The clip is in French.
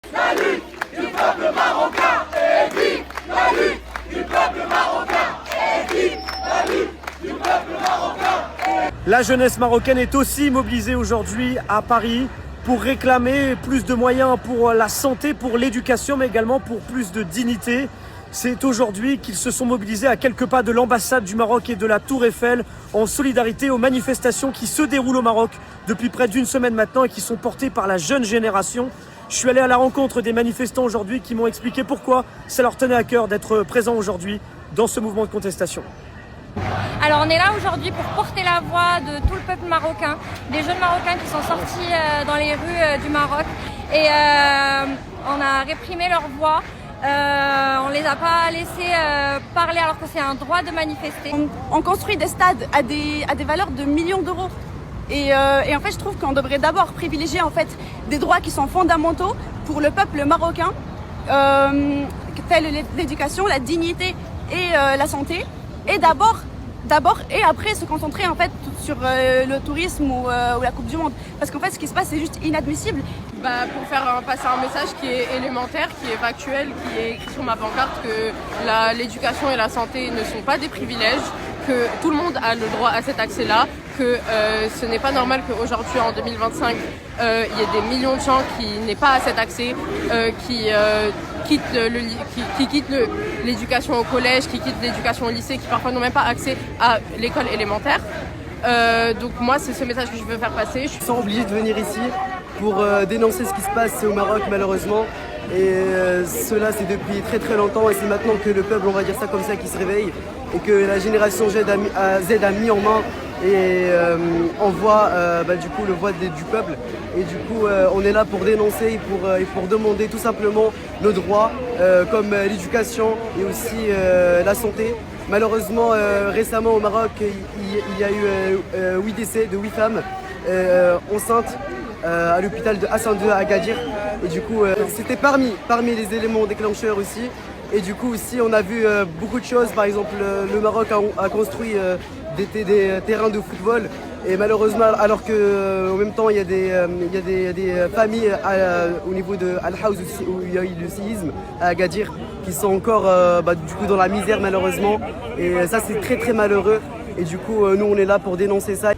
La lutte du peuple marocain et vive la lutte du peuple marocain et vive la lutte du peuple marocain. La jeunesse marocaine est aussi mobilisée aujourd'hui à Paris pour réclamer plus de moyens pour la santé, pour l'éducation, mais également pour plus de dignité. C'est aujourd'hui qu'ils se sont mobilisés à quelques pas de l'ambassade du Maroc et de la Tour Eiffel en solidarité aux manifestations qui se déroulent au Maroc depuis près d'une semaine maintenant et qui sont portées par la jeune génération. Je suis allé à la rencontre des manifestants aujourd'hui qui m'ont expliqué pourquoi ça leur tenait à cœur d'être présents aujourd'hui dans ce mouvement de contestation. Alors on est là aujourd'hui pour porter la voix de tout le peuple marocain, des jeunes marocains qui sont sortis dans les rues du Maroc et on a réprimé leur voix. On les a pas laissés parler alors que c'est un droit de manifester. On construit des stades à des valeurs de millions d'euros. Et en fait, je trouve qu'on devrait d'abord privilégier en fait des droits qui sont fondamentaux pour le peuple marocain, tels l'éducation, la dignité et la santé. Et d'abord et après se concentrer en fait sur le tourisme ou la Coupe du Monde. Parce qu'en fait, ce qui se passe, c'est juste inadmissible. Pour faire passer un message qui est élémentaire, qui est factuel, qui est écrit sur ma pancarte, que l'éducation et la santé ne sont pas des privilèges, que tout le monde a le droit à cet accès-là, que ce n'est pas normal qu'aujourd'hui, en 2025, il y ait des millions de gens qui n'aient pas cet accès, qui quittent l'éducation au collège, qui quittent l'éducation au lycée, qui parfois n'ont même pas accès à l'école élémentaire. Donc moi, c'est ce message que je veux faire passer. Ils sont obligés de venir ici pour dénoncer ce qui se passe au Maroc malheureusement. Et cela c'est depuis très très longtemps et c'est maintenant que le peuple, on va dire ça comme ça, qui se réveille et que la génération Z a mis en main et on voit du coup le voix du peuple. Et du coup on est là pour dénoncer et pour demander tout simplement nos droits comme l'éducation et aussi la santé. Malheureusement récemment au Maroc il y a eu 8 décès de 8 femmes enceintes à l'hôpital de Hassan II à Agadir. Et du coup c'était parmi les éléments déclencheurs aussi. Et du coup aussi on a vu beaucoup de choses. Par exemple le Maroc a construit des terrains de football. Et malheureusement, alors qu'en même temps il y a des familles au niveau de Al-Haouz où il y a eu le séisme à Agadir qui sont encore du coup dans la misère malheureusement. Et ça c'est très très malheureux. Et du coup nous on est là pour dénoncer ça.